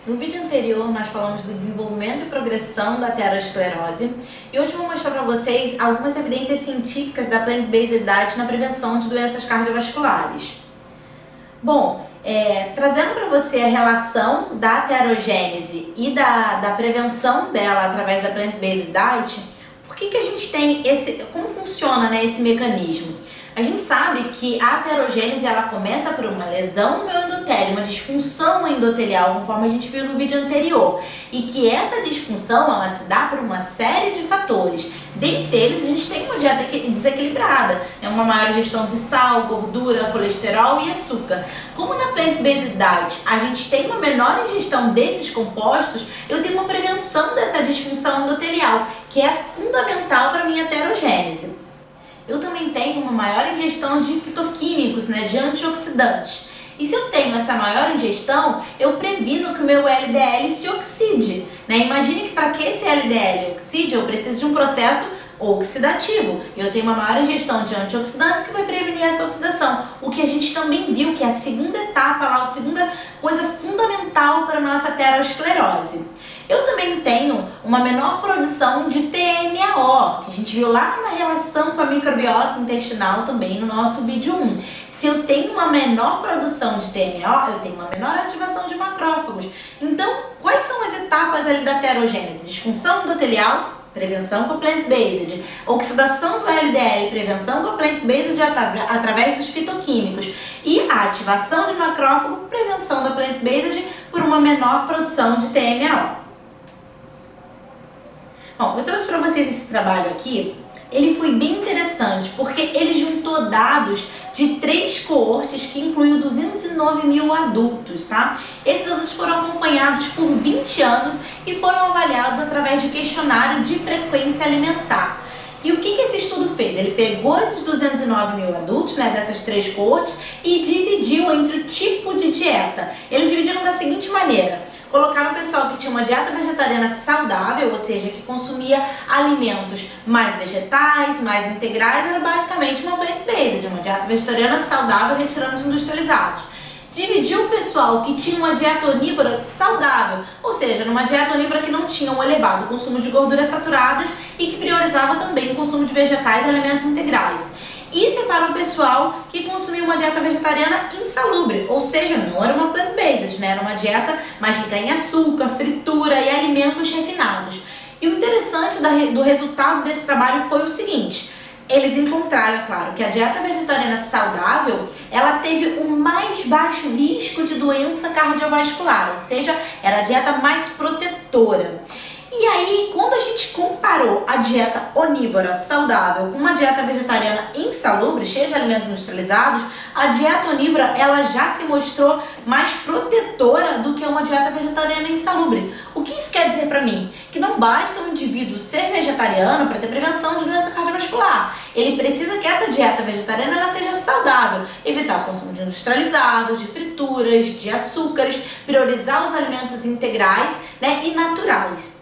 No vídeo anterior nós falamos do desenvolvimento e progressão da aterosclerose e hoje eu vou mostrar para vocês algumas evidências científicas da plant-based diet na prevenção de doenças cardiovasculares. Bom, trazendo para você a relação da aterogênese e da prevenção dela através da plant-based diet, por que a gente tem como funciona, né, esse mecanismo? A gente sabe que a aterogênese ela começa por uma lesão no meu endotélio, uma disfunção endotelial, conforme a gente viu no vídeo anterior, e que essa disfunção ela se dá por uma série de fatores. Dentre eles, a gente tem uma dieta desequilibrada, uma maior ingestão de sal, gordura, colesterol e açúcar. Como na plant-based diet a gente tem uma menor ingestão desses compostos, eu tenho uma prevenção dessa disfunção endotelial, que é fundamental para a minha aterogênese. Eu também tenho uma maior ingestão de fitoquímicos, de antioxidantes. E se eu tenho essa maior ingestão, eu previno que o meu LDL se oxide. Imagine que para que esse LDL oxide, eu preciso de um processo oxidativo. Eu tenho uma maior ingestão de antioxidantes que vai prevenir essa oxidação. O que a gente também viu que é a segunda etapa, a segunda coisa fundamental para a nossa aterosclerose. Eu também tenho uma menor produção de TMAO, que a gente viu lá na relação com a microbiota intestinal também no nosso vídeo 1. Se eu tenho uma menor produção de TMAO, eu tenho uma menor ativação de macrófagos. Então, quais são as etapas ali da aterogênese? Disfunção endotelial, prevenção com a plant-based, oxidação do LDL, prevenção com a plant-based através dos fitoquímicos e a ativação de macrófago, prevenção da plant-based por uma menor produção de TMAO. Bom, eu trouxe para vocês esse trabalho aqui, ele foi bem interessante porque ele juntou dados de 3 coortes que incluiu 209 mil adultos, tá? Esses adultos foram acompanhados por 20 anos e foram avaliados através de questionário de frequência alimentar. E o que esse estudo fez? Ele pegou esses 209 mil adultos, dessas 3 coortes, e dividiu entre o tipo de dieta. Eles dividiram da seguinte maneira: colocaram o pessoal que tinha uma dieta vegetariana saudável, ou seja, que consumia alimentos mais vegetais, mais integrais, era basicamente uma plant-based, uma dieta vegetariana saudável retirando os industrializados. Dividiu o pessoal que tinha uma dieta onívora saudável, ou seja, numa dieta onívora que não tinha um elevado consumo de gorduras saturadas e que priorizava também o consumo de vegetais e alimentos integrais. E separou o pessoal que consumia uma dieta vegetariana insalubre, ou seja, não era uma plant-based, era uma dieta mais rica em açúcar, fritura e alimentos refinados. E o interessante do resultado desse trabalho foi o seguinte: eles encontraram, é claro, que a dieta vegetariana saudável, ela teve o mais baixo risco de doença cardiovascular, ou seja, era a dieta mais protetora. E aí, quando a gente comparou a dieta onívora saudável com uma dieta vegetariana insalubre, cheia de alimentos industrializados, a dieta onívora ela já se mostrou mais protetora do que uma dieta vegetariana insalubre. O que isso quer dizer para mim? Que não basta um indivíduo ser vegetariano para ter prevenção de doença cardiovascular. Ele precisa que essa dieta vegetariana ela seja saudável, evitar o consumo de industrializados, de frituras, de açúcares, priorizar os alimentos integrais, e naturais.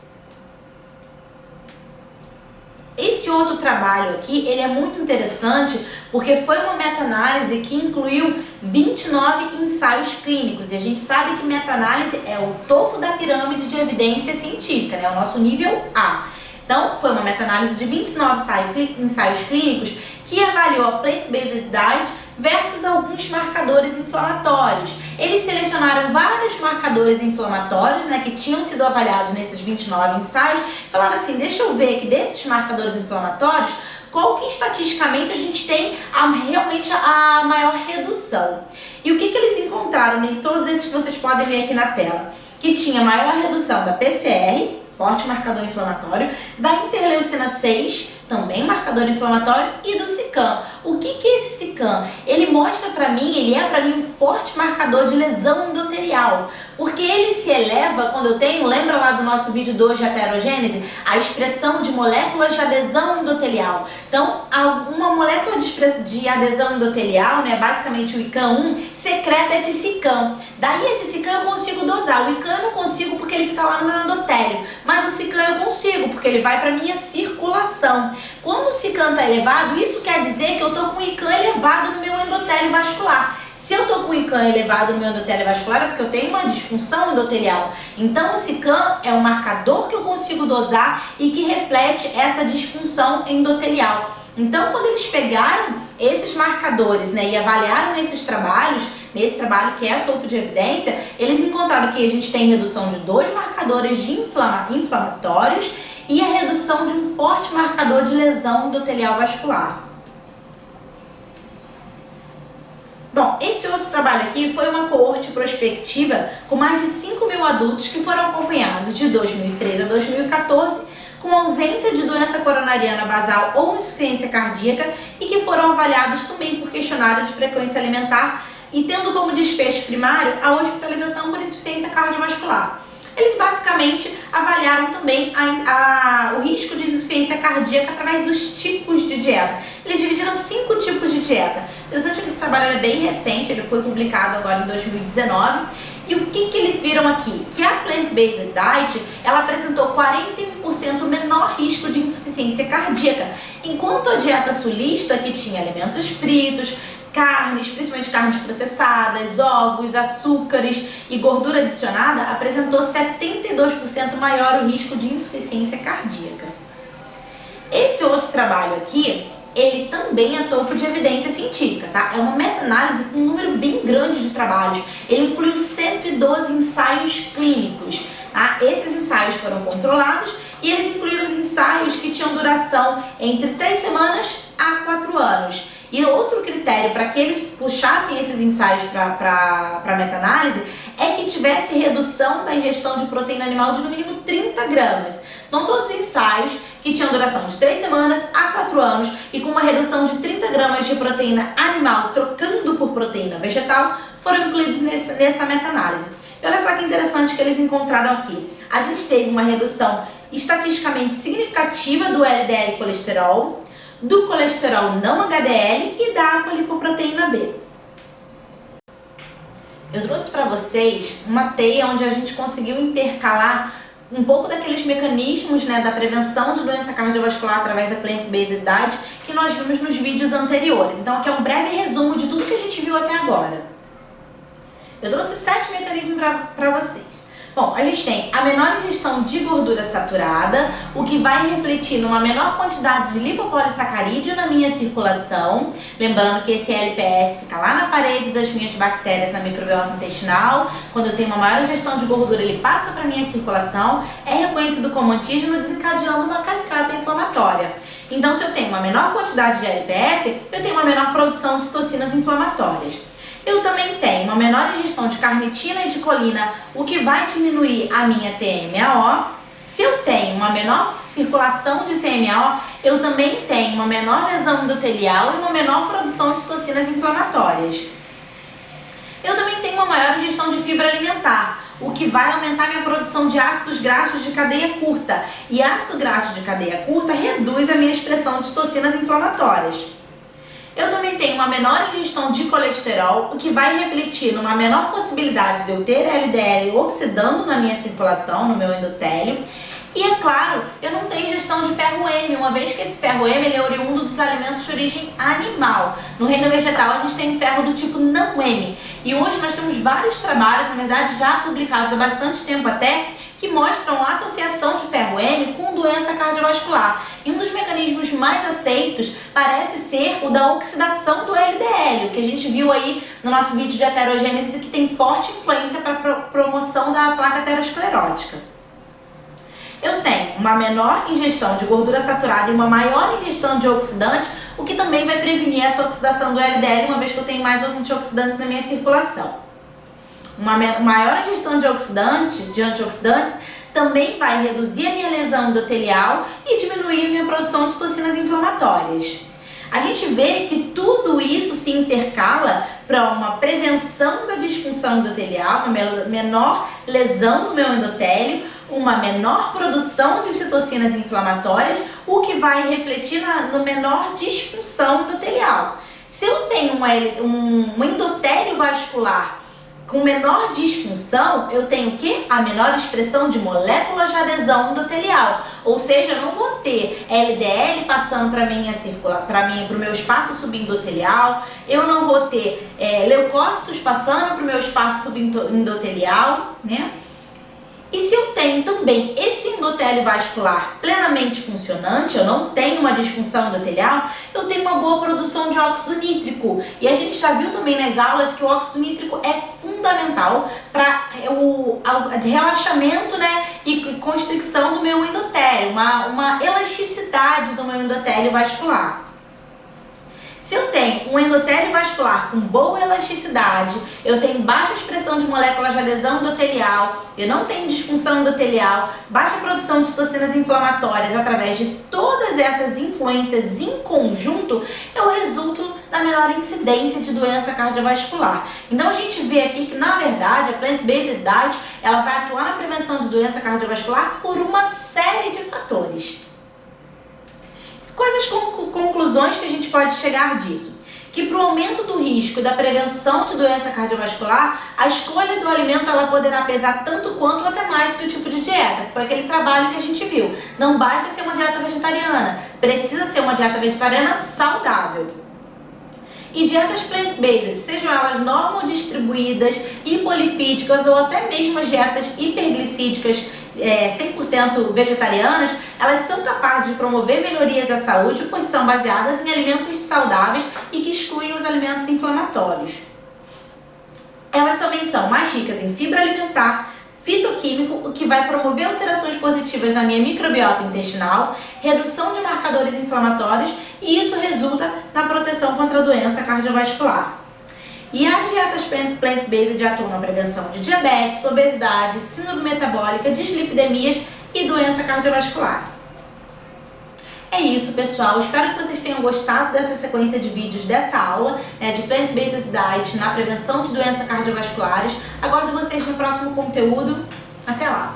Esse outro trabalho aqui, ele é muito interessante porque foi uma meta-análise que incluiu 29 ensaios clínicos. E a gente sabe que meta-análise é o topo da pirâmide de evidência científica, o nosso nível A. Então, foi uma meta-análise de 29 ensaios clínicos que avaliou a plant-based diet versus alguns marcadores inflamatórios. Eles selecionaram vários marcadores inflamatórios, que tinham sido avaliados nesses 29 ensaios, falaram assim: deixa eu ver aqui desses marcadores inflamatórios, qual que estatisticamente a gente tem realmente a maior redução. E o que eles encontraram em todos esses que vocês podem ver aqui na tela? Que tinha maior redução da PCR, forte marcador inflamatório, da interleucina 6, também marcador inflamatório, e do SICAM. O que é esse SICAM? Ele mostra para mim, ele é para mim um forte marcador de lesão endotelial, porque ele se eleva quando eu tenho, lembra lá do nosso vídeo 2 de aterogênese, a expressão de moléculas de adesão endotelial. Então, uma molécula de adesão endotelial, basicamente o ICAM1, secreta esse SICAM. Daí esse SICAM eu consigo dosar. O ICAM eu não consigo porque ele fica lá no meu endotélio, mas o SICAM eu consigo, porque ele vai para minha circulação. Quando o SICAM está elevado, isso quer dizer que eu estou com o ICAM elevado no meu endotélio vascular. Se Se eu tô com o ICAM elevado no meu endotélio vascular é porque eu tenho uma disfunção endotelial. Então o ICAM é um marcador que eu consigo dosar e que reflete essa disfunção endotelial. Então, quando eles pegaram esses marcadores, né, e avaliaram nesses trabalhos, nesse trabalho que é a topo de evidência, eles encontraram que a gente tem redução de 2 marcadores de inflamatórios e a redução de um forte marcador de lesão endotelial vascular. Bom, esse outro trabalho aqui foi uma coorte prospectiva com mais de 5.000 adultos que foram acompanhados de 2013 a 2014 com ausência de doença coronariana basal ou insuficiência cardíaca e que foram avaliados também por questionário de frequência alimentar e tendo como desfecho primário a hospitalização por insuficiência cardiovascular. Eles basicamente avaliaram também o risco de insuficiência cardíaca através dos tipos de dieta. Eles dividiram 5 tipos de dieta. Interessante que esse trabalho é bem recente, ele foi publicado agora em 2019. E o que eles viram aqui? Que a plant-based diet, ela apresentou 41% menor risco de insuficiência cardíaca, enquanto a dieta sulista, que tinha alimentos fritos, carnes, principalmente carnes processadas, ovos, açúcares e gordura adicionada, apresentou 72% maior o risco de insuficiência cardíaca. Esse outro trabalho aqui, ele também é topo de evidência científica, tá? É uma meta-análise com um número bem grande de trabalhos. Ele incluiu 112 ensaios clínicos, tá? Esses ensaios foram controlados e eles incluíram os ensaios que tinham duração entre 3 semanas a 4 anos. E outro critério para que eles puxassem esses ensaios para a meta-análise é que tivesse redução da ingestão de proteína animal de no mínimo 30 gramas. Então, todos os ensaios que tinham duração de 3 semanas a 4 anos e com uma redução de 30 gramas de proteína animal trocando por proteína vegetal foram incluídos nessa meta-análise. E olha só que interessante que eles encontraram aqui. A gente teve uma redução estatisticamente significativa do LDL colesterol, do colesterol não HDL e da apolipoproteína B. Eu trouxe para vocês uma teia onde a gente conseguiu intercalar um pouco daqueles mecanismos, né, da prevenção de doença cardiovascular através da plant-based diet que nós vimos nos vídeos anteriores. Então aqui é um breve resumo de tudo que a gente viu até agora. Eu trouxe 7 mecanismos para vocês. Bom, a gente tem a menor ingestão de gordura saturada, o que vai refletir numa menor quantidade de lipopolissacarídeo na minha circulação. Lembrando que esse LPS fica lá na parede das minhas bactérias na microbiota intestinal. Quando eu tenho uma maior ingestão de gordura, ele passa para a minha circulação, é reconhecido como antígeno, desencadeando uma cascata inflamatória. Então, se eu tenho uma menor quantidade de LPS, eu tenho uma menor produção de citocinas inflamatórias. Eu também tenho uma menor ingestão de carnitina e de colina, o que vai diminuir a minha TMAO. Se eu tenho uma menor circulação de TMAO, eu também tenho uma menor lesão endotelial e uma menor produção de citocinas inflamatórias. Eu também tenho uma maior ingestão de fibra alimentar, o que vai aumentar minha produção de ácidos graxos de cadeia curta. E ácido graxo de cadeia curta reduz a minha expressão de citocinas inflamatórias. Eu também tenho uma menor ingestão de colesterol, o que vai refletir numa menor possibilidade de eu ter LDL oxidando na minha circulação, no meu endotélio. E é claro, eu não tenho ingestão de ferro M, uma vez que esse ferro M ele é oriundo dos alimentos de origem animal. No reino vegetal a gente tem ferro do tipo não M. E hoje nós temos vários trabalhos, na verdade já publicados há bastante tempo até, que mostram a associação de ferro M com doença cardiovascular. E um dos mecanismos mais aceitos parece ser o da oxidação do LDL, o que a gente viu aí no nosso vídeo de aterogênese, que tem forte influência para a promoção da placa aterosclerótica. Eu tenho uma menor ingestão de gordura saturada e uma maior ingestão de oxidantes, o que também vai prevenir essa oxidação do LDL, uma vez que eu tenho mais antioxidantes na minha circulação. Uma maior ingestão de antioxidantes também vai reduzir a minha lesão endotelial e diminuir a minha produção de citocinas inflamatórias. A gente vê que tudo isso se intercala para uma prevenção da disfunção endotelial, uma menor lesão do meu endotélio, uma menor produção de citocinas inflamatórias, o que vai refletir na menor disfunção endotelial. Se eu tenho um endotélio vascular com menor disfunção, eu tenho o quê? A menor expressão de moléculas de adesão endotelial. Ou seja, eu não vou ter LDL passando para o meu espaço subendotelial, eu não vou ter leucócitos passando para o meu espaço subendotelial, né? E se eu tenho também esse endotélio vascular plenamente funcionante, eu não tenho uma disfunção endotelial, eu tenho uma boa produção de óxido nítrico. E a gente já viu também nas aulas que o óxido nítrico é fundamental para o relaxamento, né, e constricção do meu endotélio, uma elasticidade do meu endotélio vascular. Se eu tenho um endotélio vascular com boa elasticidade, eu tenho baixa expressão de moléculas de adesão endotelial, eu não tenho disfunção endotelial, baixa produção de citocinas inflamatórias através de todas essas influências em conjunto, eu resulto na menor incidência de doença cardiovascular. Então a gente vê aqui que, na verdade, a plant-based diet ela vai atuar na prevenção de doença cardiovascular por uma série de fatores. Quais as conclusões que a gente pode chegar disso? Que para o aumento do risco e da prevenção de doença cardiovascular, a escolha do alimento ela poderá pesar tanto quanto ou até mais que o tipo de dieta, que foi aquele trabalho que a gente viu. Não basta ser uma dieta vegetariana, precisa ser uma dieta vegetariana saudável. E dietas plant-based, sejam elas normodistribuídas, hipolipídicas ou até mesmo as dietas hiperglicídicas 100% vegetarianas, elas são capazes de promover melhorias à saúde, pois são baseadas em alimentos saudáveis e que excluem os alimentos inflamatórios. Elas também são mais ricas em fibra alimentar, fitoquímico, o que vai promover alterações positivas na minha microbiota intestinal, redução de marcadores inflamatórios, e isso resulta na proteção contra a doença cardiovascular. E as dietas plant-based atuam na prevenção de diabetes, obesidade, síndrome metabólica, dislipidemias e doença cardiovascular. É isso, pessoal. Espero que vocês tenham gostado dessa sequência de vídeos dessa aula, de plant-based diet na prevenção de doenças cardiovasculares. Aguardo vocês no próximo conteúdo. Até lá!